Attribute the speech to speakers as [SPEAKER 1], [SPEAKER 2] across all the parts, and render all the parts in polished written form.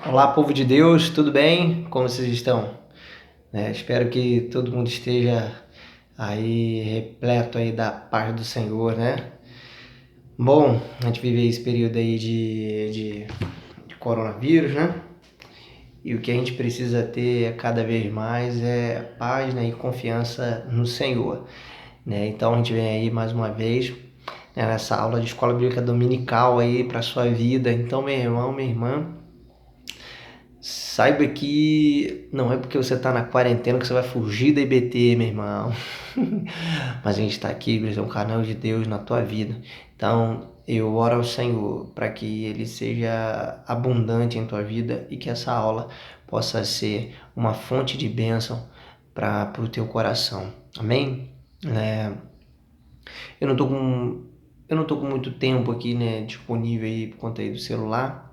[SPEAKER 1] Olá, povo de Deus, tudo bem? Como vocês estão? Espero que todo mundo esteja aí repleto aí da paz do Senhor, né? Bom, a gente vive esse período aí de coronavírus, né? E o que a gente precisa ter cada vez mais é paz, né, e confiança no Senhor, né? Então a gente vem aí mais uma vez, né, nessa aula de escola bíblica dominical aí para sua vida. Então, meu irmão, minha irmã, saiba que não é porque você está na quarentena que você vai fugir da IBT, meu irmão. Mas a gente está aqui, é um canal de Deus na tua vida. Então, eu oro ao Senhor para que Ele seja abundante em tua vida e que essa aula possa ser uma fonte de bênção para o teu coração. Amém? É, eu não tô com eu não tô com muito tempo aqui, né, disponível aí por conta aí do celular.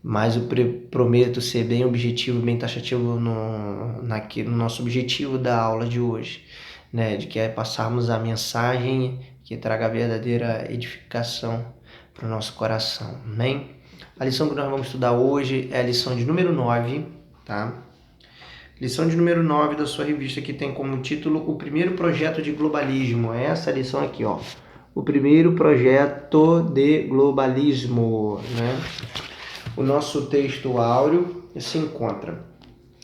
[SPEAKER 1] Mas eu prometo ser bem objetivo, bem taxativo no nosso objetivo da aula de hoje, né? De que é passarmos a mensagem que traga a verdadeira edificação para o nosso coração, amém? A lição que nós vamos estudar hoje é a lição de número 9, tá? Lição de número 9 da sua revista, que tem como título O Primeiro Projeto de Globalismo. É essa lição aqui, ó. O Primeiro Projeto de Globalismo, né? O nosso texto áureo se encontra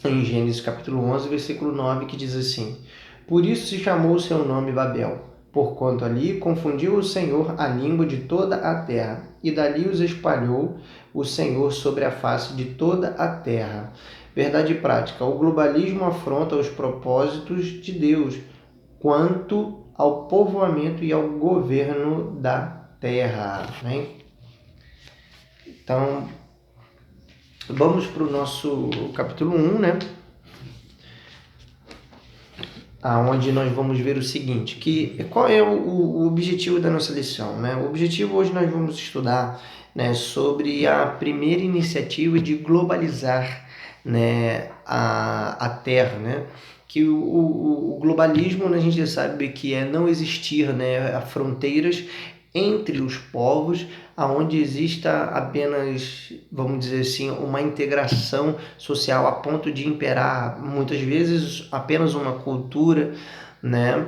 [SPEAKER 1] em Gênesis capítulo 11, versículo 9, que diz assim: Por isso se chamou o seu nome Babel, porquanto ali confundiu o Senhor a língua de toda a terra, e dali os espalhou o Senhor sobre a face de toda a terra. Verdade prática: o globalismo afronta os propósitos de Deus quanto ao povoamento e ao governo da terra. Né? Então, vamos para o nosso capítulo 1, né? Onde nós vamos ver o seguinte, qual é o objetivo da nossa lição, né? O objetivo hoje nós vamos estudar, né, sobre a primeira iniciativa de globalizar, né, a Terra, né? Que o globalismo, né, a gente já sabe que é não existir, né, fronteiras entre os povos, aonde exista apenas, vamos dizer assim, uma integração social a ponto de imperar muitas vezes apenas uma cultura, né?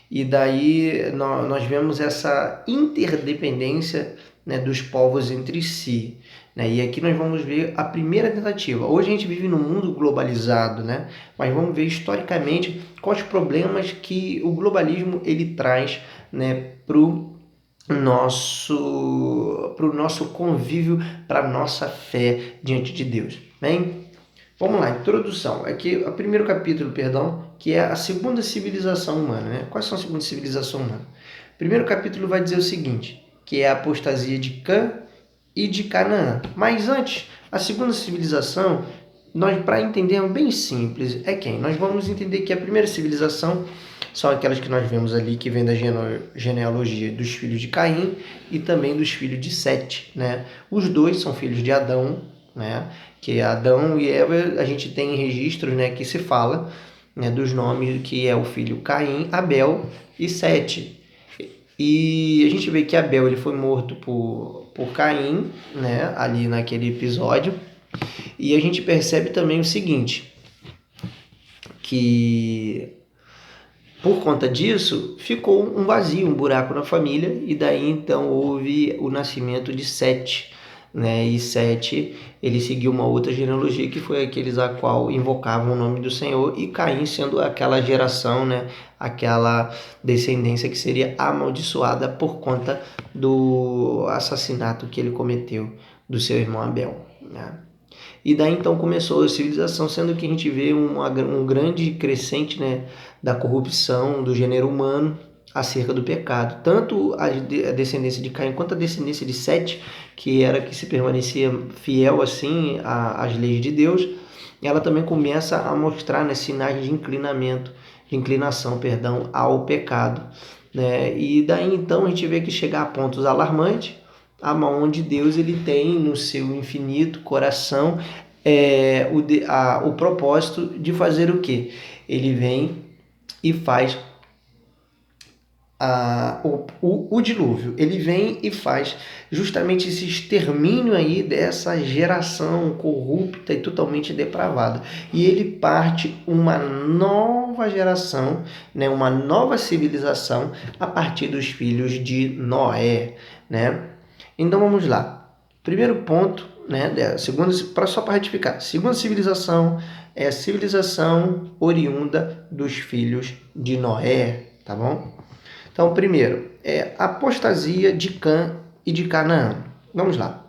[SPEAKER 1] E daí nós vemos essa interdependência, né, dos povos entre si. Né? E aqui nós vamos ver a primeira tentativa. Hoje a gente vive num mundo globalizado, né? Mas vamos ver historicamente quais problemas que o globalismo ele traz, né, para o nosso convívio, para a nossa fé diante de Deus. Bem, vamos lá, introdução. Aqui, o primeiro capítulo, perdão, que é a segunda civilização humana. Né? Quais são a segunda civilização humana? O primeiro capítulo vai dizer o seguinte, que é a apostasia de Cã e de Canaã. Mas antes, a segunda civilização, nós, para entender, é bem simples. É quem? Nós vamos entender que a primeira civilização são aquelas que nós vemos ali, que vem da genealogia dos filhos de Caim e também dos filhos de Sete. Né? Os dois são filhos de Adão, né? Que Adão e Eva, a gente tem registros, né, que se fala, né, dos nomes, que é o filho Caim, Abel e Sete. E a gente vê que Abel ele foi morto por Caim, né, ali naquele episódio. E a gente percebe também o seguinte, que por conta disso ficou um vazio, um buraco na família, e daí então houve o nascimento de Sete. Né? E Sete, ele seguiu uma outra genealogia, que foi aqueles a qual invocavam o nome do Senhor, e Caim sendo aquela geração, né? Aquela descendência que seria amaldiçoada por conta do assassinato que ele cometeu do seu irmão Abel. Né? E daí então começou a civilização, sendo que a gente vê um grande crescente, né, da corrupção do gênero humano acerca do pecado. Tanto a descendência de Caim quanto a descendência de Sete, que era que se permanecia fiel assim às leis de Deus, ela também começa a mostrar, né, sinais de inclinação, perdão, ao pecado. Né? E daí então a gente vê que chega a pontos alarmantes, onde Deus ele tem no seu infinito coração o propósito de fazer o quê? Ele vem e faz o dilúvio. Ele vem e faz justamente esse extermínio aí dessa geração corrupta e totalmente depravada. E ele parte uma nova geração, né, uma nova civilização a partir dos filhos de Noé, né? Então vamos lá. Primeiro ponto, né, só para retificar, segunda civilização é a civilização oriunda dos filhos de Noé, tá bom? Então, primeiro, a apostasia de Cã e de Canaã. Vamos lá.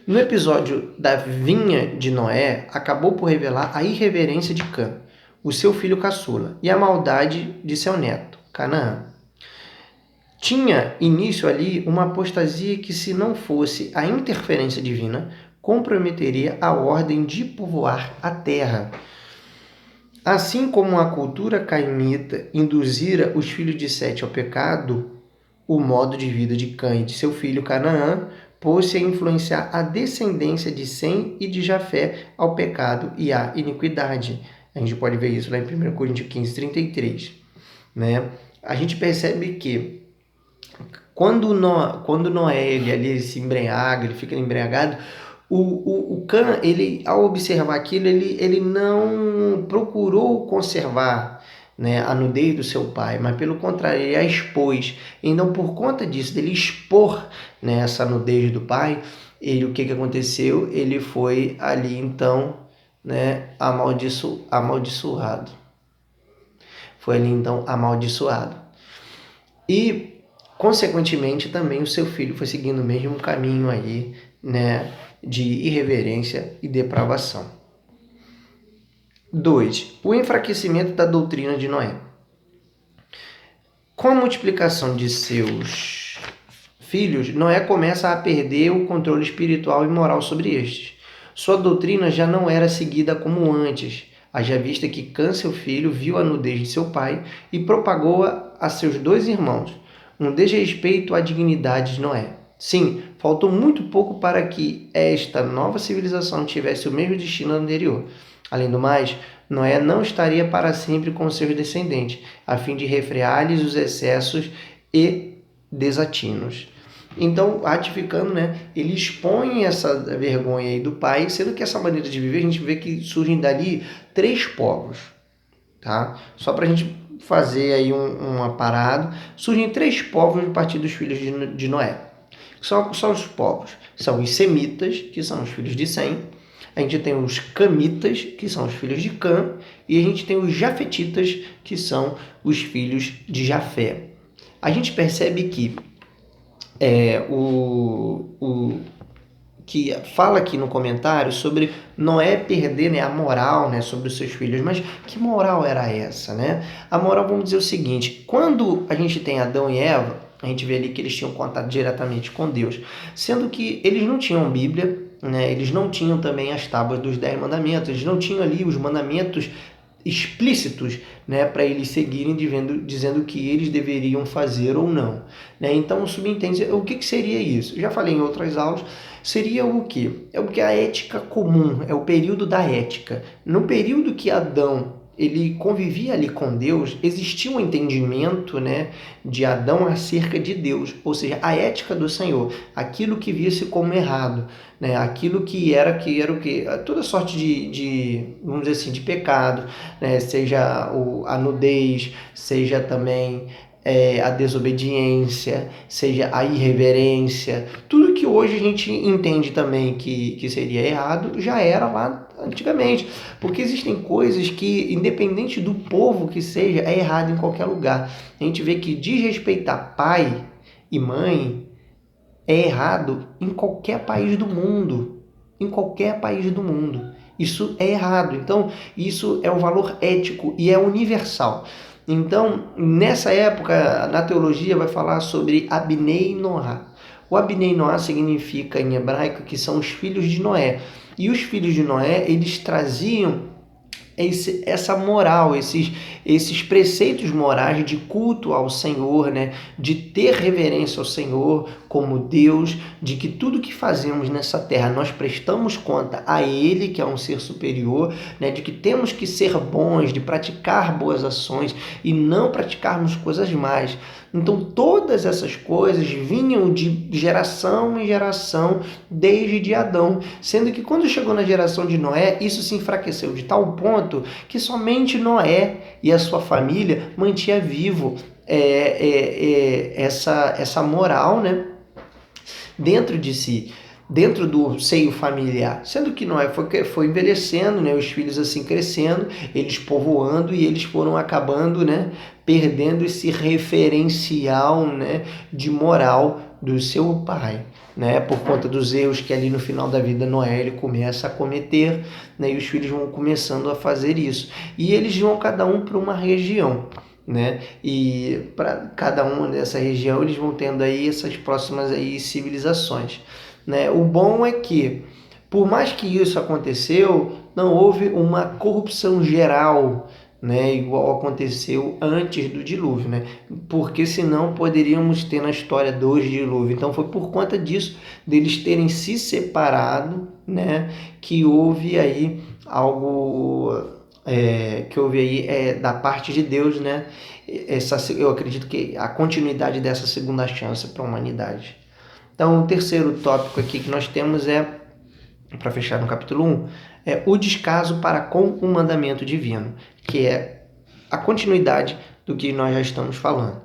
[SPEAKER 1] No episódio da vinha de Noé, acabou por revelar a irreverência de Cã, o seu filho caçula, e a maldade de seu neto, Canaã. Tinha início ali uma apostasia que, se não fosse a interferência divina, comprometeria a ordem de povoar a terra. Assim como a cultura caimita induzira os filhos de Sete ao pecado, o modo de vida de Cã e de seu filho Canaã pôs-se a influenciar a descendência de Sem e de Jafé ao pecado e à iniquidade. A gente pode ver isso lá em 1 Coríntios 15, 33. Né? A gente percebe que quando Noé ele se embriaga, ele fica embriagado, o Cã, ele, ao observar aquilo, ele não procurou conservar, né, a nudez do seu pai, mas pelo contrário, ele a expôs. Então, por conta disso, dele expor, né, essa nudez do pai, o que aconteceu? Ele foi ali, então, né, amaldiçoado. Foi ali, então, amaldiçoado. E, consequentemente, também o seu filho foi seguindo o mesmo caminho aí, né, de irreverência e depravação. 2. O enfraquecimento da doutrina de Noé. Com a multiplicação de seus filhos, Noé começa a perder o controle espiritual e moral sobre estes. Sua doutrina já não era seguida como antes, haja vista que Cã, seu filho, viu a nudez de seu pai e propagou-a a seus 2 irmãos, um desrespeito à dignidade de Noé. Sim, faltou muito pouco para que esta nova civilização tivesse o mesmo destino anterior. Além do mais, Noé não estaria para sempre com seus descendentes, a fim de refrear-lhes os excessos e desatinos. Então, ratificando, né, ele expõe essa vergonha aí do pai, sendo que essa maneira de viver, a gente vê que surgem dali 3 povos, tá? Só para a gente fazer aí um aparado, surgem 3 povos a partir dos filhos de Noé. São os povos, são os semitas, que são os filhos de Sem, a gente tem os camitas, que são os filhos de Cã, e a gente tem os jafetitas, que são os filhos de Jafé. A gente percebe que que fala aqui no comentário sobre Noé perder, né, a moral, né, sobre os seus filhos. Mas que moral era essa? Né? A moral, vamos dizer o seguinte, quando a gente tem Adão e Eva, a gente vê ali que eles tinham contato diretamente com Deus, sendo que eles não tinham Bíblia, né, eles não tinham também as tábuas dos 10 mandamentos, eles não tinham ali os mandamentos explícitos, né, para eles seguirem dizendo o que eles deveriam fazer ou não. Né? Então, subentende, o que seria isso? Eu já falei em outras aulas, seria o quê? É o que a ética comum, é o período da ética. No período que Adão ele convivia ali com Deus, existia um entendimento, né, de Adão acerca de Deus, ou seja, a ética do Senhor, aquilo que via-se como errado, né, aquilo que era o que? Toda sorte vamos dizer assim, de pecado, né, seja a nudez, seja também a desobediência, seja a irreverência, tudo que hoje a gente entende também que seria errado, já era lá antigamente, porque existem coisas que, independente do povo que seja, é errado em qualquer lugar. A gente vê que desrespeitar pai e mãe é errado em qualquer país do mundo. Em qualquer país do mundo. Isso é errado. Então, isso é um valor ético e é universal. Então, nessa época, na teologia vai falar sobre Abnei Noá. O Abnei Noá significa em hebraico que são os filhos de Noé. E os filhos de Noé, eles traziam essa moral, esses preceitos morais de culto ao Senhor, né? De ter reverência ao Senhor como Deus, de que tudo que fazemos nessa terra nós prestamos conta a Ele, que é um ser superior, né? De que temos que ser bons, de praticar boas ações e não praticarmos coisas más. Então todas essas coisas vinham de geração em geração desde Adão, sendo que quando chegou na geração de Noé, isso se enfraqueceu de tal ponto que somente Noé e a sua família mantinha vivo essa moral, né, dentro de si, dentro do seio familiar, sendo que Noé foi envelhecendo, né, os filhos assim crescendo, eles povoando e eles foram acabando, né, perdendo esse referencial, né, de moral do seu pai, né, por conta dos erros que ali no final da vida Noé ele começa a cometer, né, e os filhos vão começando a fazer isso, e eles vão cada um para uma região, né? E para cada uma dessa região eles vão tendo aí essas próximas aí civilizações, né? O bom é que, por mais que isso aconteceu, não houve uma corrupção geral, né? Igual aconteceu antes do dilúvio, né? Porque senão poderíamos ter na história dois dilúvios. Então foi por conta disso, deles terem se separado, né? Que houve aí algo que houve aí da parte de Deus, né? Eu acredito que a continuidade dessa segunda chance para a humanidade. Então, o terceiro tópico aqui que nós temos para fechar no capítulo 1, é o descaso para com o mandamento divino, que é a continuidade do que nós já estamos falando.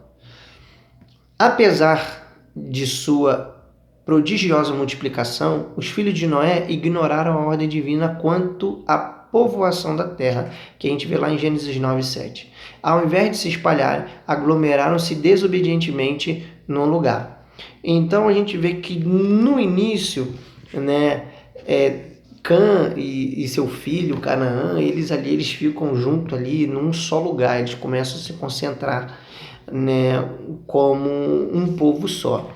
[SPEAKER 1] Apesar de sua prodigiosa multiplicação, os filhos de Noé ignoraram a ordem divina quanto à povoação da terra, que a gente vê lá em Gênesis 9:7. Ao invés de se espalhar, aglomeraram-se desobedientemente num lugar. Então a gente vê que no início, né, Cã e seu filho, Canaã, eles ficam juntos ali num só lugar, eles começam a se concentrar, né, como um povo só.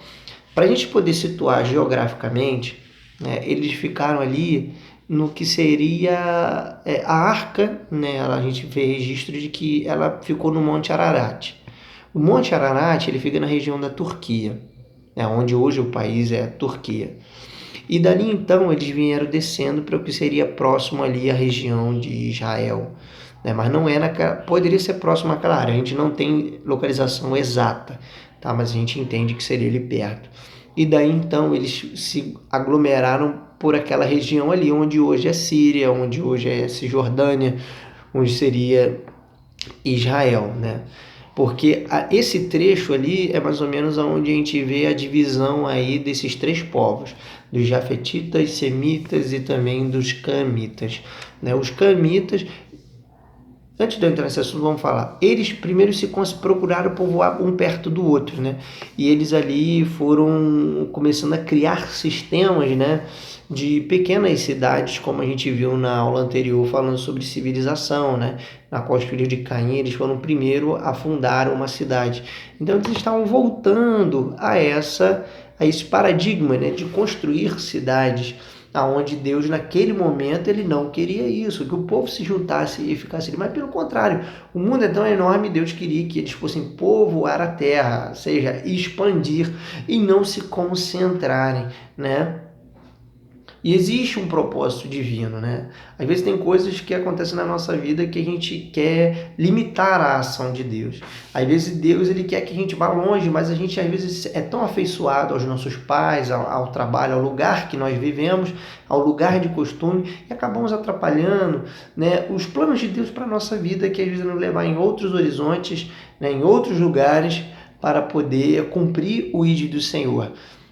[SPEAKER 1] Para a gente poder situar geograficamente, né, eles ficaram ali no que seria a arca, né, a gente vê registro de que ela ficou no Monte Ararat. O Monte Ararat ele fica na região da Turquia, né, onde hoje o país é a Turquia. E dali então eles vieram descendo para o que seria próximo ali à região de Israel, né? Mas não poderia ser próximo àquela área, a gente não tem localização exata, tá? Mas a gente entende que seria ali perto. E daí então eles se aglomeraram por aquela região ali, onde hoje é Síria, onde hoje é Cisjordânia, onde seria Israel, né? Porque esse trecho ali é mais ou menos onde a gente vê a divisão aí desses três povos, dos jafetitas, semitas e também dos camitas, né? Os camitas, antes de eu entrar nesse assunto, vamos falar. Eles primeiro procuraram povoar um perto do outro, né? E eles ali foram começando a criar sistemas, né, de pequenas cidades, como a gente viu na aula anterior, falando sobre civilização, né? Na qual os filhos de Caim, eles foram primeiro a fundar uma cidade. Então eles estavam voltando a esse paradigma, né, de construir cidades, aonde Deus naquele momento ele não queria isso, que o povo se juntasse e ficasse ali, mas pelo contrário, o mundo é tão enorme, Deus queria que eles fossem povoar a terra, ou seja, expandir e não se concentrarem, né? E existe um propósito divino, né? Às vezes tem coisas que acontecem na nossa vida que a gente quer limitar a ação de Deus. Às vezes Deus ele quer que a gente vá longe, mas a gente às vezes é tão afeiçoado aos nossos pais, ao trabalho, ao lugar que nós vivemos, ao lugar de costume, e acabamos atrapalhando, né, os planos de Deus para a nossa vida, que às vezes nos levar em outros horizontes, né, em outros lugares, para poder cumprir o ID do Senhor.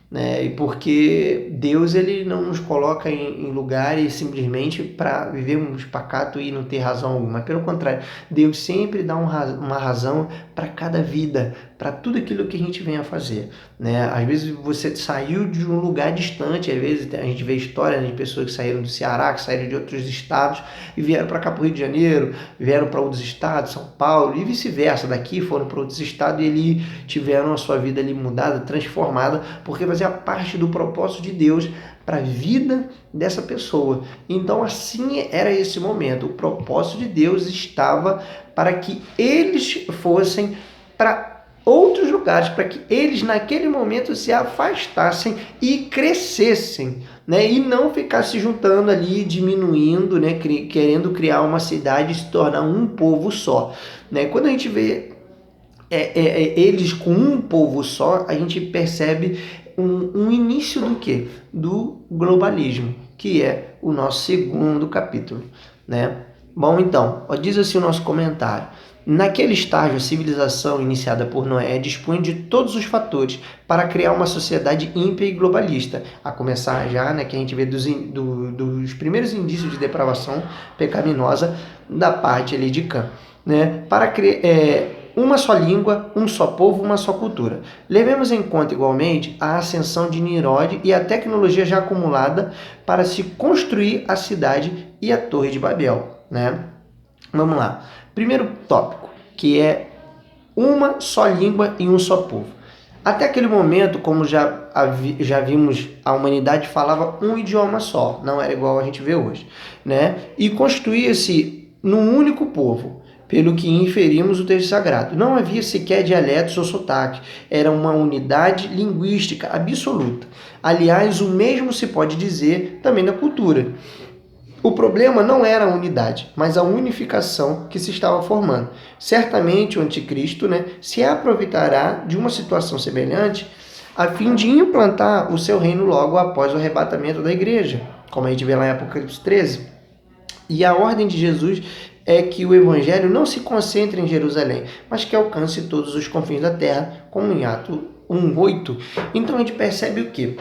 [SPEAKER 1] Né? E porque Deus ele não nos coloca em lugares simplesmente para vivermos pacato e não ter razão alguma. Pelo contrário, Deus sempre dá uma razão para cada vida, para tudo aquilo que a gente vem a fazer. Né? Às vezes você saiu de um lugar distante, às vezes a gente vê histórias de pessoas que saíram do Ceará, que saíram de outros estados e vieram para cá para o Rio de Janeiro, vieram para outros estados, São Paulo e vice-versa, daqui foram para outros estados e ali tiveram a sua vida ali mudada, transformada, porque fazia parte do propósito de Deus para a vida dessa pessoa. Então assim era esse momento. O propósito de Deus estava para que eles fossem para outros lugares, para que eles naquele momento se afastassem e crescessem, né? E não ficassem juntando ali, diminuindo, né? Querendo criar uma cidade e se tornar um povo só, né? Quando a gente vê eles com um povo só, a gente percebe um início do quê? Do globalismo, que é o nosso segundo capítulo, né? Bom, então, diz assim o nosso comentário. Naquele estágio, a civilização iniciada por Noé dispunha de todos os fatores para criar uma sociedade ímpia e globalista, a começar já, né, que a gente vê dos primeiros indícios de depravação pecaminosa da parte ali de Cã, né, para criar uma só língua, um só povo, uma só cultura. Levemos em conta igualmente a ascensão de Nimrod e a tecnologia já acumulada para se construir a cidade e a Torre de Babel, né? Vamos lá. Primeiro tópico, que é uma só língua e um só povo. Até aquele momento, como já vimos, a humanidade falava um idioma só, não era igual a gente vê hoje, né? E constituía-se num único povo, pelo que inferimos o texto sagrado. Não havia sequer dialetos ou sotaque, era uma unidade linguística absoluta. Aliás, o mesmo se pode dizer também da cultura. O problema não era a unidade, mas a unificação que se estava formando. Certamente o anticristo, né, se aproveitará de uma situação semelhante a fim de implantar o seu reino logo após o arrebatamento da igreja, como a gente vê lá em Apocalipse 13. E a ordem de Jesus é que o evangelho não se concentre em Jerusalém, mas que alcance todos os confins da terra, como em Atos 1:8. Então a gente percebe o quê?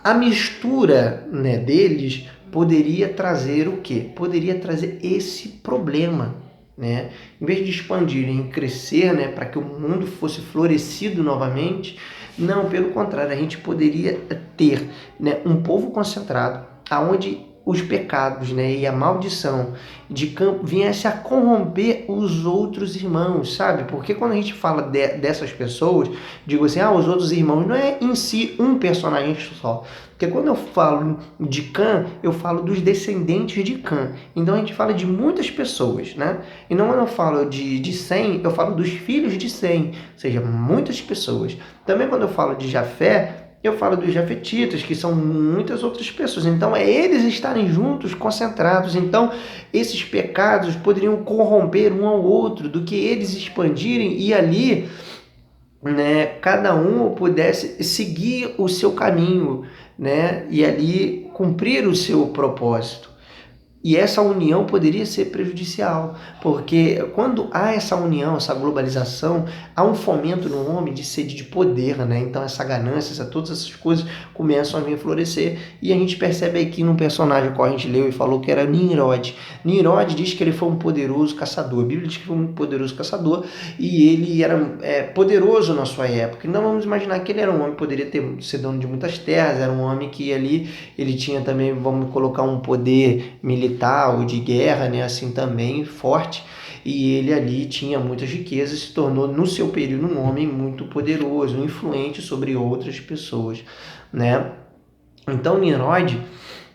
[SPEAKER 1] A mistura, né, deles poderia trazer o quê? Poderia trazer esse problema, né? Em vez de expandirem e crescer, né, para que o mundo fosse florescido novamente, não, pelo contrário, a gente poderia ter, né, um povo concentrado, aonde os pecados, né, e a maldição de campo viesse a corromper os outros irmãos, sabe? Porque quando a gente fala dessas pessoas, digo assim, os outros irmãos, não é em si um personagem só. Porque quando eu falo de Cã, eu falo dos descendentes de Cã. Então a gente fala de muitas pessoas, né? E não quando eu falo de Sem, eu falo dos filhos de Sem, ou seja, muitas pessoas. Também quando eu falo de Jafé, eu falo dos jafetitas, que são muitas outras pessoas. Então, é eles estarem juntos, concentrados. Então, esses pecados poderiam corromper um ao outro, do que eles expandirem e ali, né, cada um pudesse seguir o seu caminho, né, e ali cumprir o seu propósito. E essa união poderia ser prejudicial, porque quando há essa união, essa globalização, há um fomento no homem de sede de poder, né? Então essa ganância, todas essas coisas começam a vir florescer, e a gente percebe aqui num personagem que a gente leu e falou que era Nimrod. Nimrod diz que ele foi um poderoso caçador, a Bíblia diz que foi um poderoso caçador, e ele era poderoso na sua época. Então vamos imaginar que ele era um homem que poderia ser dono de muitas terras, era um homem que ali, ele tinha também, vamos colocar, um poder militar ou de guerra, né, assim também forte, e ele ali tinha muitas riquezas, se tornou no seu período um homem muito poderoso, influente sobre outras pessoas, né? Então Nimrod,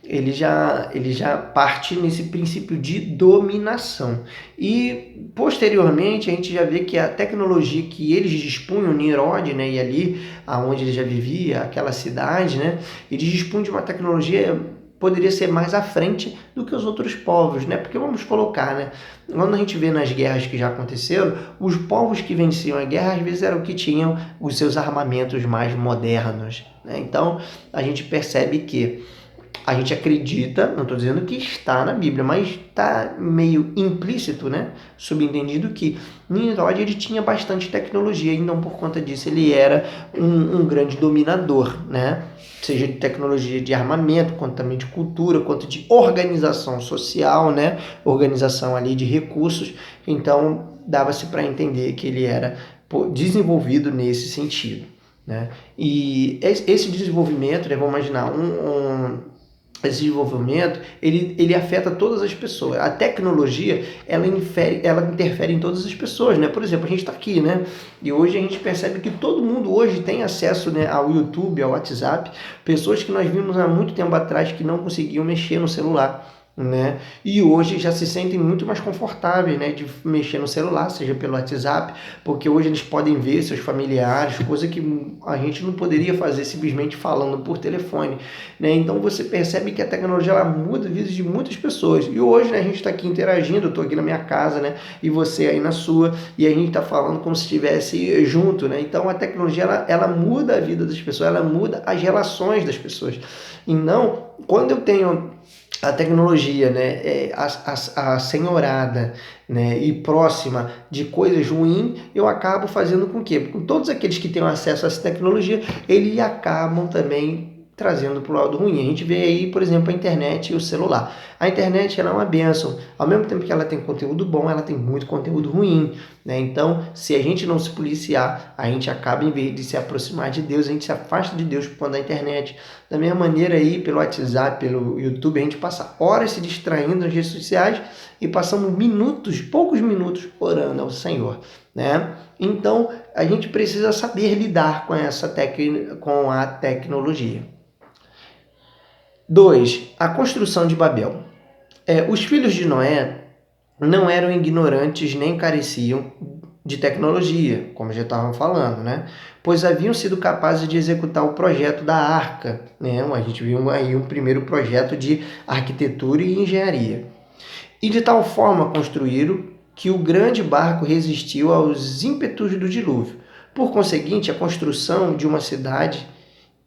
[SPEAKER 1] ele já parte nesse princípio de dominação. E posteriormente a gente já vê que a tecnologia que eles dispunham, Nimrod, né, e ali aonde ele já vivia, aquela cidade, né, eles dispunham de uma tecnologia poderia ser mais à frente do que os outros povos, né? Porque vamos colocar, né? Quando a gente vê nas guerras que já aconteceram, os povos que venciam a guerra às vezes eram que tinham os seus armamentos mais modernos, né? Então a gente percebe que a gente acredita, não estou dizendo que está na Bíblia, mas está meio implícito, né? Subentendido que Nimrod ele tinha bastante tecnologia, e não por conta disso ele era um grande dominador, né? Seja de tecnologia de armamento, quanto também de cultura, quanto de organização social, né? Organização ali de recursos. Então dava-se para entender que ele era desenvolvido nesse sentido, né? E esse desenvolvimento, né? Vamos imaginar esse desenvolvimento, ele afeta todas as pessoas. A tecnologia, ela interfere em todas as pessoas, né? Por exemplo, a gente está aqui, né? E hoje a gente percebe que todo mundo hoje tem acesso, né, ao YouTube, ao WhatsApp, pessoas que nós vimos há muito tempo atrás que não conseguiam mexer no celular, né? E hoje já se sentem muito mais confortáveis, né, de mexer no celular, seja pelo WhatsApp, porque hoje eles podem ver seus familiares, coisa que a gente não poderia fazer simplesmente falando por telefone, né? Então você percebe que a tecnologia ela muda a vida de muitas pessoas. E hoje, né, a gente está aqui interagindo, eu estou aqui na minha casa, né, e você aí na sua, e a gente está falando como se estivesse junto, né? Então a tecnologia ela muda a vida das pessoas, ela muda as relações das pessoas. Então, quando eu tenho a tecnologia, né, a senhorada, né, e próxima de coisas ruins, eu acabo fazendo com que todos aqueles que têm acesso a essa tecnologia, eles acabam também trazendo para o lado ruim. A gente vê aí, por exemplo, a internet e o celular. A internet ela é uma bênção. Ao mesmo tempo que ela tem conteúdo bom, ela tem muito conteúdo ruim, né? Então, se a gente não se policiar, a gente acaba, em vez de se aproximar de Deus, a gente se afasta de Deus por conta da internet. Da mesma maneira aí, pelo WhatsApp, pelo YouTube, a gente passa horas se distraindo nas redes sociais e passamos minutos, poucos minutos, orando ao Senhor, né? Então, a gente precisa saber lidar com com a tecnologia. 2. A construção de Babel. Os filhos de Noé não eram ignorantes nem careciam de tecnologia, como já estavam falando, né? Pois haviam sido capazes de executar o projeto da arca, né? A gente viu aí um primeiro projeto de arquitetura e engenharia. E de tal forma construíram que o grande barco resistiu aos ímpetos do dilúvio. Por conseguinte, a construção de uma cidade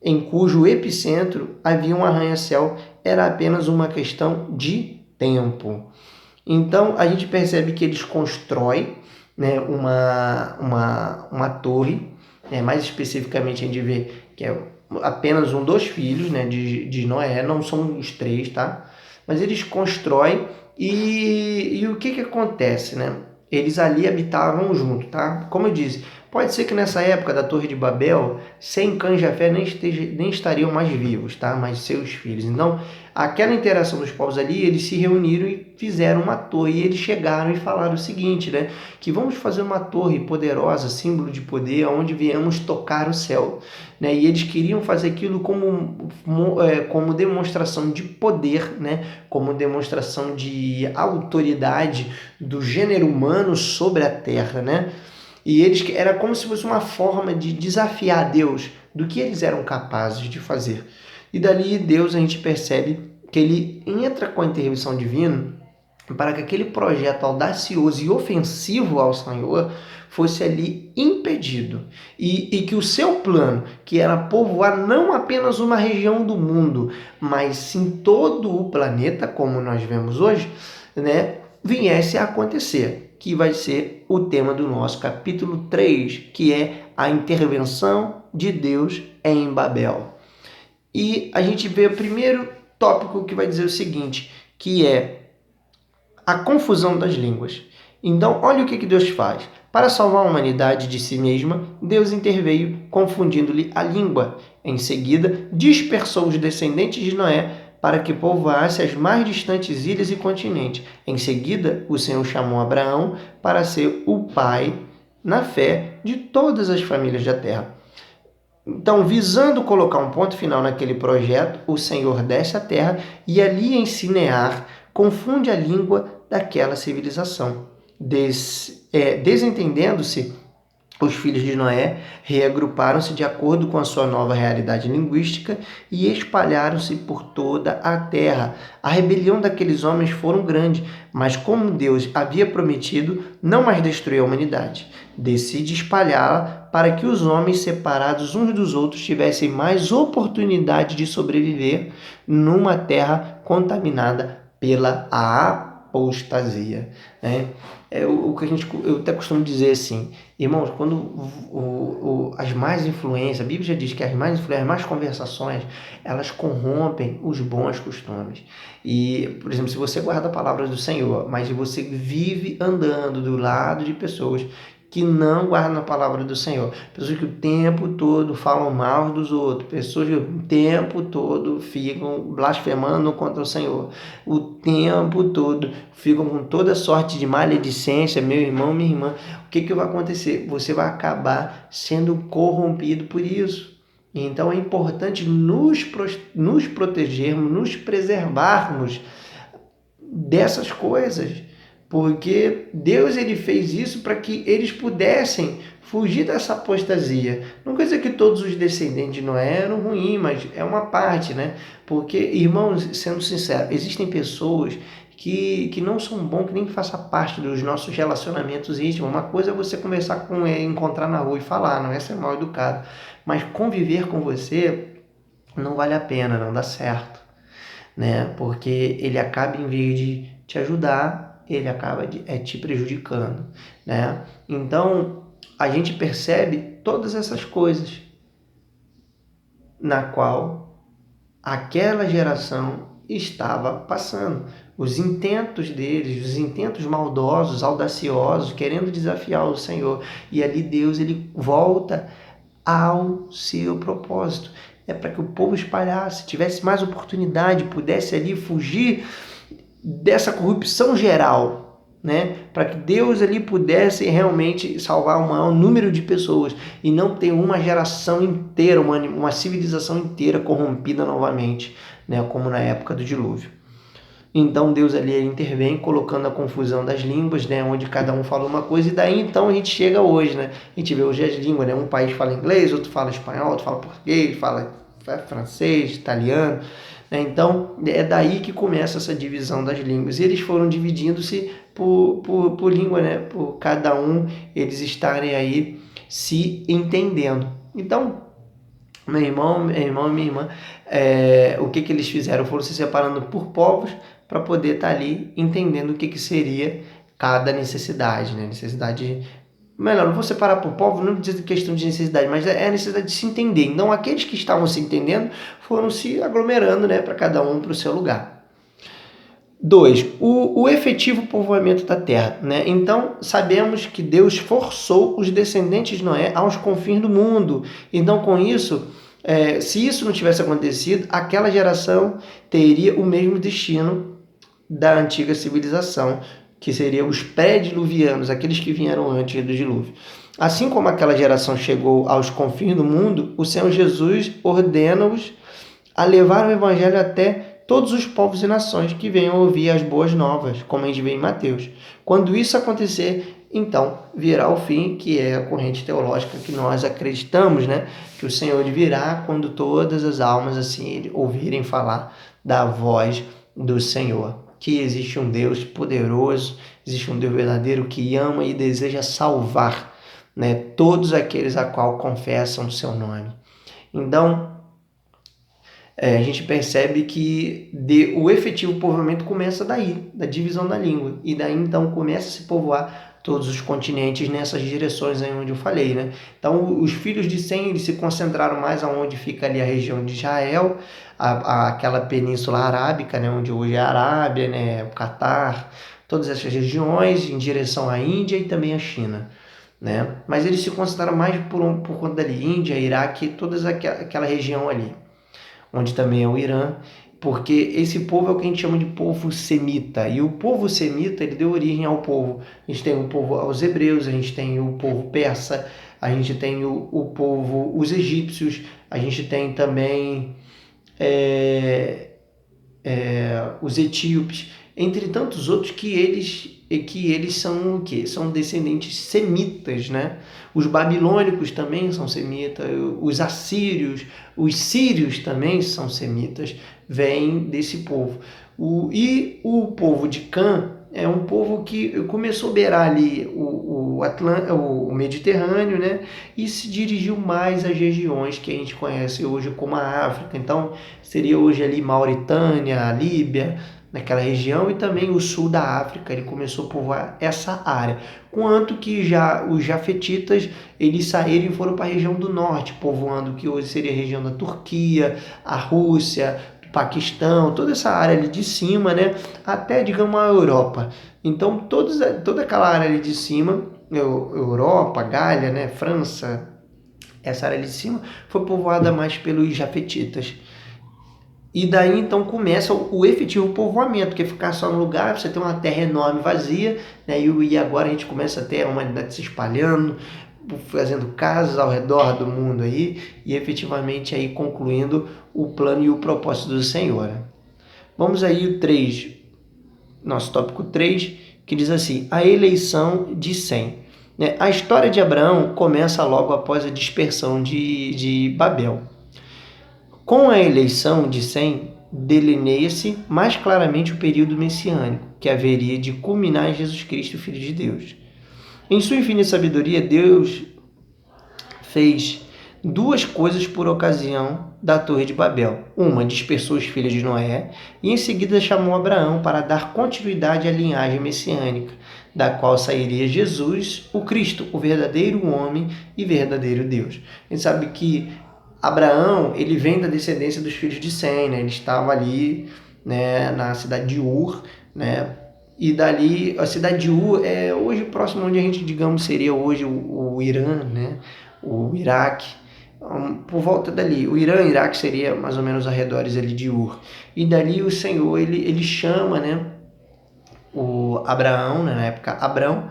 [SPEAKER 1] em cujo epicentro havia um arranha-céu era apenas uma questão de tempo. Então, a gente percebe que eles constroem, né, uma torre, né, mais especificamente a gente vê que é apenas um dos filhos, né, de Noé, não são os três, tá? Mas eles constroem e o que acontece, né? Eles ali habitavam junto, tá? Como eu disse, pode ser que nessa época da Torre de Babel, Sem, Cã e Jafé nem estariam mais vivos, tá? Mas seus filhos. Então, aquela interação dos povos ali, eles se reuniram e fizeram uma torre. E eles chegaram e falaram o seguinte, né? Que vamos fazer uma torre poderosa, símbolo de poder, onde viemos tocar o céu, né? E eles queriam fazer aquilo como demonstração de poder, né? Como demonstração de autoridade do gênero humano sobre a terra, né? E eles era como se fosse uma forma de desafiar Deus do que eles eram capazes de fazer. E dali Deus a gente percebe que ele entra com a intervenção divina para que aquele projeto audacioso e ofensivo ao Senhor fosse ali impedido. E que o seu plano, que era povoar não apenas uma região do mundo, mas sim todo o planeta, como nós vemos hoje, né, viesse a acontecer. Que vai ser o tema do nosso capítulo 3, que é a intervenção de Deus em Babel. E a gente vê o primeiro tópico que vai dizer o seguinte, que é a confusão das línguas. Então, olha o que Deus faz. Para salvar a humanidade de si mesma, Deus interveio confundindo-lhe a língua. Em seguida, dispersou os descendentes de Noé para que povoasse as mais distantes ilhas e continentes. Em seguida, o Senhor chamou Abraão para ser o pai, na fé, de todas as famílias da terra. Então, visando colocar um ponto final naquele projeto, o Senhor desce à terra e ali em Sinear confunde a língua daquela civilização. Desentendendo-se, os filhos de Noé reagruparam-se de acordo com a sua nova realidade linguística e espalharam-se por toda a terra. A rebelião daqueles homens foi grande, mas como Deus havia prometido, não mais destruiu a humanidade. Decide espalhá-la para que os homens separados uns dos outros tivessem mais oportunidade de sobreviver numa terra contaminada pela apostasia, né? O que eu até costumo dizer assim, irmãos, quando as más influências, a Bíblia já diz que as más influências, as más conversações, elas corrompem os bons costumes. E, por exemplo, se você guarda a palavra do Senhor, mas você vive andando do lado de pessoas que não guardam a palavra do Senhor, pessoas que o tempo todo falam mal dos outros, pessoas que o tempo todo ficam blasfemando contra o Senhor, o tempo todo ficam com toda sorte de maledicência, meu irmão, minha irmã. O que vai acontecer? Você vai acabar sendo corrompido por isso. Então é importante nos protegermos, nos preservarmos dessas coisas, porque Deus ele fez isso para que eles pudessem fugir dessa apostasia. Não quer dizer que todos os descendentes de Noé eram ruins, mas é uma parte, né? Porque, irmãos, sendo sincero, existem pessoas que não são bons, que nem façam parte dos nossos relacionamentos íntimos. Uma coisa é você conversar com ele, encontrar na rua e falar, não é ser mal educado. Mas conviver com você não vale a pena, não dá certo, né? Porque ele acaba, em vez de te ajudar, ele acaba te prejudicando, né? Então, a gente percebe todas essas coisas na qual aquela geração estava passando. Os intentos deles, os intentos maldosos, audaciosos, querendo desafiar o Senhor. E ali Deus ele volta ao seu propósito. É para que o povo espalhasse, tivesse mais oportunidade, pudesse ali fugir dessa corrupção geral, né? Para que Deus ali pudesse realmente salvar o maior número de pessoas e não ter uma geração inteira, uma civilização inteira corrompida novamente, né? Como na época do dilúvio. Então Deus ali intervém colocando a confusão das línguas, né, onde cada um fala uma coisa, e daí então a gente chega hoje, né? A gente vê hoje as línguas, né? Um país fala inglês, outro fala espanhol, outro fala português, fala francês, italiano, né? Então é daí que começa essa divisão das línguas. E eles foram dividindo-se por língua, né? Por cada um eles estarem aí se entendendo. Então, meu irmão e minha irmã, o que eles fizeram? Foram se separando por povos para poder estar ali entendendo o que seria cada necessidade, né? Necessidade, melhor, não vou separar por povo, não diz questão de necessidade, mas é a necessidade de se entender. Então, aqueles que estavam se entendendo foram se aglomerando, né? Para cada um para o seu lugar. 2. O efetivo povoamento da terra, né? Então, sabemos que Deus forçou os descendentes de Noé aos confins do mundo. Então, com isso, se isso não tivesse acontecido, aquela geração teria o mesmo destino da antiga civilização, que seriam os pré-diluvianos, aqueles que vieram antes do dilúvio. Assim como aquela geração chegou aos confins do mundo, o Senhor Jesus ordena-os a levar o evangelho até todos os povos e nações que venham ouvir as boas novas, como a gente vê em Mateus. Quando isso acontecer, então virá o fim, que é a corrente teológica que nós acreditamos, né? Que o Senhor virá quando todas as almas assim ouvirem falar da voz do Senhor. Que existe um Deus poderoso, existe um Deus verdadeiro que ama e deseja salvar, né, todos aqueles a qual confessam o seu nome. Então, a gente percebe que o efetivo povoamento começa daí, da divisão da língua. E daí, então, começa a se povoar todos os continentes nessas direções aí onde eu falei, né? Então, os filhos de Sem, eles se concentraram mais aonde fica ali a região de Israel, aquela península arábica, né? Onde hoje é a Arábia, né? O Catar, todas essas regiões em direção à Índia e também à China, né? Mas eles se concentraram mais por conta dali, Índia, Iraque, toda aquela região ali, onde também é o Irã, porque esse povo é o que a gente chama de povo semita, e o povo semita ele deu origem ao povo. A gente tem o povo aos hebreus, a gente tem o povo persa, a gente tem o povo, os egípcios, a gente tem também os etíopes, entre tantos outros que eles são o quê? São descendentes semitas, né? Os babilônicos também são semitas, os assírios, os sírios também são semitas, vêm desse povo. E o povo de Cã é um povo que começou a beirar ali o Mediterrâneo, né? E se dirigiu mais às regiões que a gente conhece hoje como a África. Então, seria hoje ali Mauritânia, a Líbia, naquela região, e também o sul da África. Ele começou a povoar essa área. Quanto que já os jafetitas, eles saíram e foram para a região do norte, povoando o que hoje seria a região da Turquia, a Rússia, Paquistão, toda essa área ali de cima, né, até, digamos, a Europa. Então, toda aquela área ali de cima, Europa, Gália, né, França, essa área ali de cima, foi povoada mais pelos jafetitas. E daí então começa o efetivo povoamento, que é ficar só no lugar, você tem uma terra enorme vazia, né? E agora a gente começa a ter a humanidade se espalhando, fazendo casas ao redor do mundo aí, e efetivamente aí concluindo o plano e o propósito do Senhor. Vamos aí o 3, nosso tópico 3, que diz assim, a eleição de Sem. A história de Abraão começa logo após a dispersão de Babel. Com a eleição de Sem, delineia-se mais claramente o período messiânico, que haveria de culminar em Jesus Cristo, Filho de Deus. Em sua infinita sabedoria, Deus fez duas coisas por ocasião da Torre de Babel. Uma, dispersou os filhos de Noé, e em seguida chamou Abraão para dar continuidade à linhagem messiânica, da qual sairia Jesus, o Cristo, o verdadeiro homem e verdadeiro Deus. A gente sabe que Abraão, ele vem da descendência dos filhos de Sem, né? Ele estava ali, né, na cidade de Ur, né? E dali, a cidade de Ur é hoje próximo onde a gente, digamos, seria hoje o Irã, né? O Iraque, por volta dali. O Irã e o Iraque seria mais ou menos arredores ali de Ur. E dali o Senhor, ele chama, né, o Abraão, né, na época Abrão,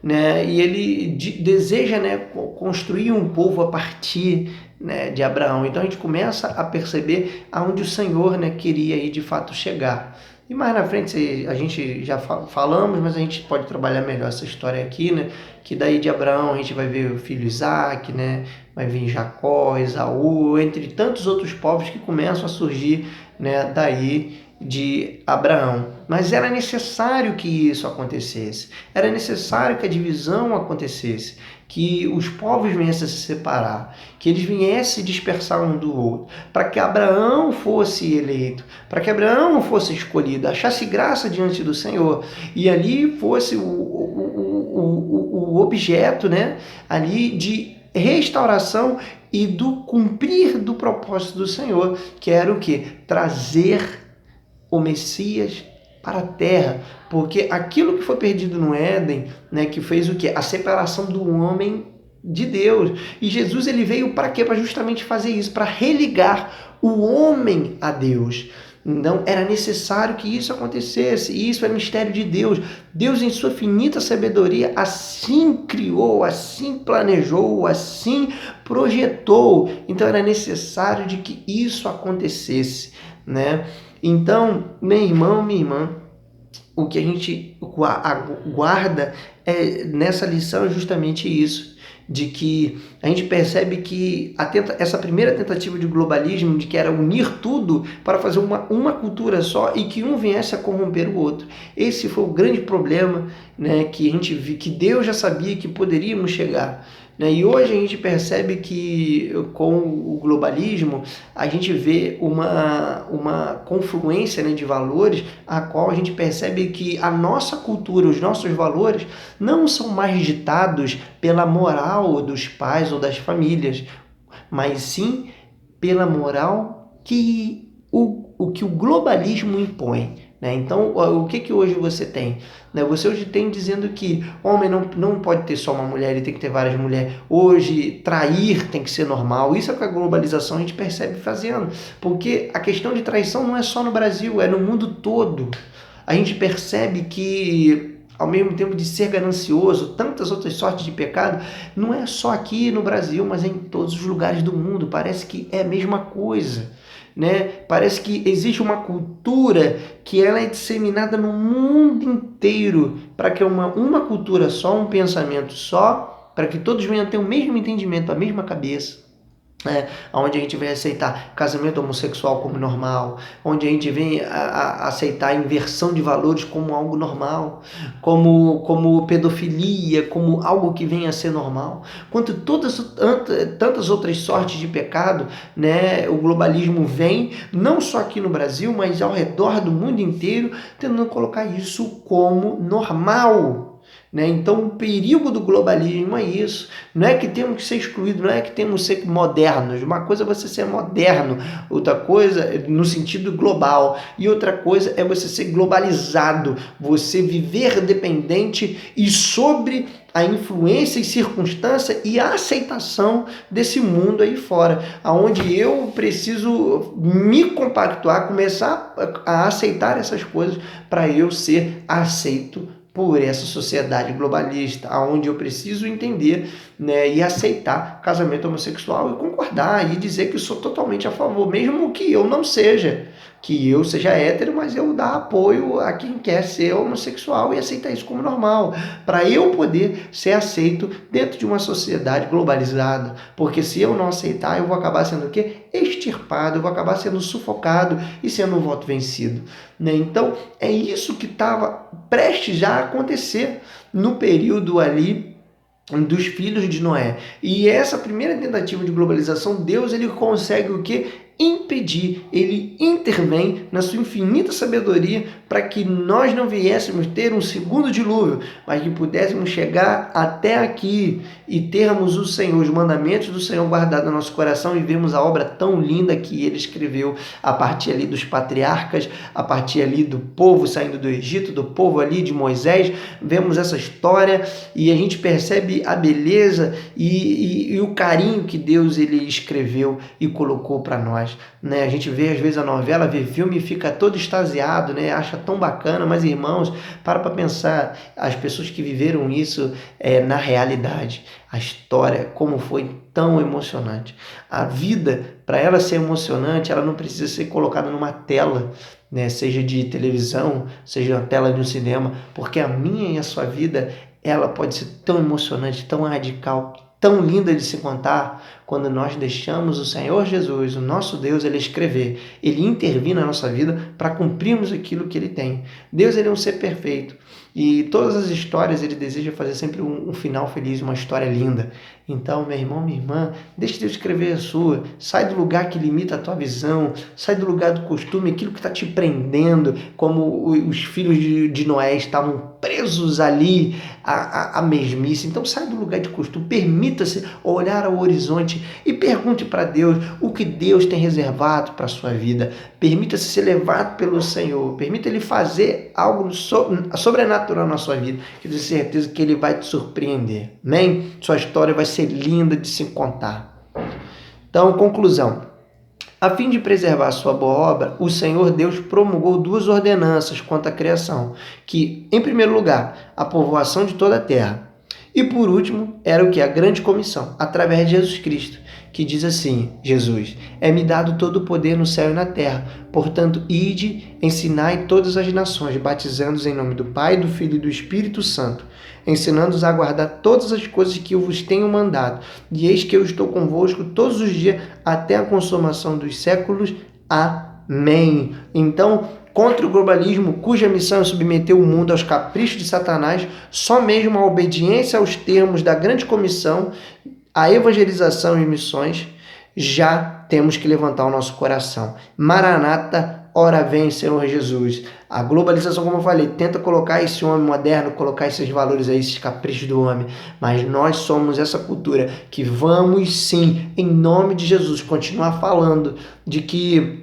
[SPEAKER 1] né, e ele deseja, né, construir um povo a partir, né, de Abraão. Então a gente começa a perceber aonde o Senhor, né, queria aí de fato chegar. E mais na frente a gente já falamos, mas a gente pode trabalhar melhor essa história aqui, né? Que daí de Abraão a gente vai ver o filho Isaac, né? Vai vir Jacó, Esaú, entre tantos outros povos que começam a surgir, né, daí de Abraão. Mas era necessário que isso acontecesse. Era necessário que a divisão acontecesse, que os povos viessem a se separar, que eles viessem se dispersar um do outro, para que Abraão fosse eleito, para que Abraão fosse escolhido, achasse graça diante do Senhor, e ali fosse o objeto, né, ali de restauração e do cumprir do propósito do Senhor, que era o quê? Trazer o Messias para a terra, porque aquilo que foi perdido no Éden, né, que fez o quê? A separação do homem de Deus. E Jesus, ele veio para quê? Para justamente fazer isso, para religar o homem a Deus. Então, era necessário que isso acontecesse, e isso é mistério de Deus. Deus, em sua finita sabedoria, assim criou, assim planejou, assim projetou. Então, era necessário de que isso acontecesse, né? Então, meu irmão, minha irmã, o que a gente guarda nessa lição é justamente isso, de que a gente percebe que essa primeira tentativa de globalismo, de que era unir tudo para fazer uma cultura só e que um viesse a corromper o outro. Esse foi o grande problema, né, que a gente viu, que Deus já sabia que poderíamos chegar. E hoje a gente percebe que com o globalismo a gente vê uma confluência, né, de valores, a qual a gente percebe que a nossa cultura, os nossos valores não são mais ditados pela moral dos pais ou das famílias, mas sim pela moral que o globalismo impõe. Então, o que hoje você tem? Você hoje tem dizendo que homem não pode ter só uma mulher, ele tem que ter várias mulheres. Hoje, trair tem que ser normal. Isso é o que a globalização a gente percebe fazendo. Porque a questão de traição não é só no Brasil, é no mundo todo. A gente percebe que, ao mesmo tempo de ser ganancioso, tantas outras sortes de pecado, não é só aqui no Brasil, mas é em todos os lugares do mundo. Parece que é a mesma coisa. Parece que existe uma cultura que ela é disseminada no mundo inteiro para que uma cultura só, um pensamento só, para que todos venham a ter o mesmo entendimento, a mesma cabeça. Onde a gente vem aceitar casamento homossexual como normal, onde a gente vem a aceitar a inversão de valores como algo normal, como pedofilia, como algo que vem a ser normal, quanto tantas outras sortes de pecado, né? O globalismo vem, não só aqui no Brasil, mas ao redor do mundo inteiro, tentando colocar isso como normal. Então, o perigo do globalismo é isso. Não é que temos que ser excluídos, não é que temos que ser modernos. Uma coisa é você ser moderno, outra coisa no sentido global, e outra coisa é você ser globalizado, você viver dependente e sobre a influência e circunstância e a aceitação desse mundo aí fora, aonde eu preciso me compactuar, começar a aceitar essas coisas para eu ser aceito por essa sociedade globalista, aonde eu preciso entender, né, e aceitar casamento homossexual e concordar e dizer que eu sou totalmente a favor, mesmo que eu não seja, que eu seja hétero, mas eu dar apoio a quem quer ser homossexual e aceitar isso como normal, para eu poder ser aceito dentro de uma sociedade globalizada, porque se eu não aceitar, eu vou acabar sendo o quê? Extirpado, eu vou acabar sendo sufocado e sendo um voto vencido, né? Então, é isso que estava prestes já a acontecer no período ali dos filhos de Noé. E essa primeira tentativa de globalização, Deus ele consegue o quê? Impedir, ele intervém na sua infinita sabedoria para que nós não viéssemos ter um segundo dilúvio, mas que pudéssemos chegar até aqui e termos o Senhor, os mandamentos do Senhor guardados no nosso coração e vermos a obra tão linda que ele escreveu a partir ali dos patriarcas, a partir ali do povo saindo do Egito, do povo ali de Moisés, vemos essa história e a gente percebe a beleza e o carinho que Deus ele escreveu e colocou para nós. Né? A gente vê às vezes a novela, vê filme e fica todo extasiado, né? Acha tão bacana, mas irmãos, para pensar as pessoas que viveram isso na realidade, a história, como foi tão emocionante. A vida, para ela ser emocionante, ela não precisa ser colocada numa tela, né? Seja de televisão, seja na tela de um cinema, porque a minha e a sua vida, ela pode ser tão emocionante, tão radical, tão linda de se contar, quando nós deixamos o Senhor Jesus, o nosso Deus, ele escrever, ele intervir na nossa vida para cumprirmos aquilo que ele tem. Deus ele é um ser perfeito e todas as histórias ele deseja fazer sempre um final feliz, uma história linda. Então, meu irmão, minha irmã, deixe Deus escrever a sua, sai do lugar que limita a tua visão, sai do lugar do costume, aquilo que está te prendendo, como os filhos de Noé estavam presos ali à mesmice. Então, sai do lugar de costume, permita-se olhar ao horizonte e pergunte para Deus o que Deus tem reservado para a sua vida. Permita-se ser levado pelo Senhor, permita Ele fazer algo sobrenatural na sua vida, que eu tenho certeza que Ele vai te surpreender. Amém? Sua história vai ser linda de se contar. Então, conclusão. A fim de preservar a sua boa obra, o Senhor Deus promulgou 2 ordenanças quanto à criação, que, em primeiro lugar, a povoação de toda a terra, e por último, era o que? A grande comissão, através de Jesus Cristo, que diz assim, Jesus, é-me dado todo o poder no céu e na terra, portanto, ide, ensinai todas as nações, batizando-os em nome do Pai, do Filho e do Espírito Santo, ensinando-os a guardar todas as coisas que eu vos tenho mandado, e eis que eu estou convosco todos os dias, até a consumação dos séculos. Amém. Então, contra o globalismo, cuja missão é submeter o mundo aos caprichos de Satanás, só mesmo a obediência aos termos da grande comissão, a evangelização e missões, já temos que levantar o nosso coração. Maranata, ora vem, Senhor Jesus. A globalização, como eu falei, tenta colocar esse homem moderno, colocar esses valores aí, esses caprichos do homem, mas nós somos essa cultura que vamos sim, em nome de Jesus, continuar falando de que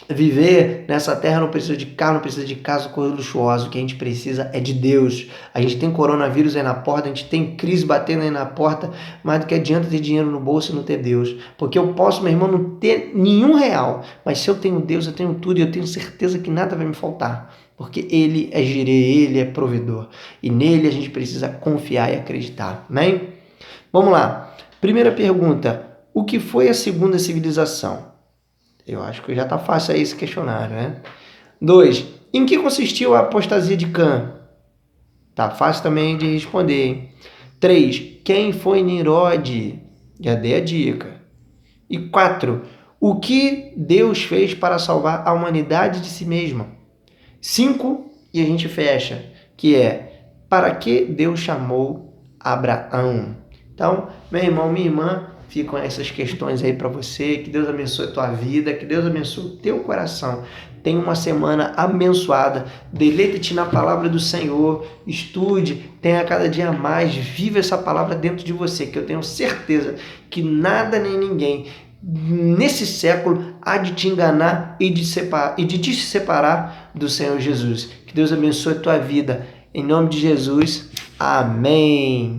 [SPEAKER 1] viver nessa terra não precisa de carro, não precisa de casa, coisa luxuosa. O que a gente precisa é de Deus. A gente tem coronavírus aí na porta, a gente tem crise batendo aí na porta, mas do que adianta ter dinheiro no bolso e não ter Deus? Porque eu posso, meu irmão, não ter nenhum real, mas se eu tenho Deus, eu tenho tudo e eu tenho certeza que nada vai me faltar. Porque Ele é girê, Ele é provedor. E nele a gente precisa confiar e acreditar. Amém? Vamos lá. Primeira pergunta. O que foi a segunda civilização? Eu acho que já está fácil aí esse questionário, né? 2. Em que consistiu a apostasia de Cã? Tá fácil também de responder, hein? 3. Quem foi Nimrod? Já dei a dica. E 4. O que Deus fez para salvar a humanidade de si mesma? 5. E a gente fecha, que é, para que Deus chamou Abraão? Então, meu irmão, minha irmã, ficam essas questões aí para você. Que Deus abençoe a tua vida, que Deus abençoe o teu coração. Tenha uma semana abençoada. Deleite-te na palavra do Senhor. Estude, tenha cada dia mais. Viva essa palavra dentro de você, que eu tenho certeza que nada nem ninguém nesse século há de te enganar e de te separar do Senhor Jesus. Que Deus abençoe a tua vida. Em nome de Jesus. Amém.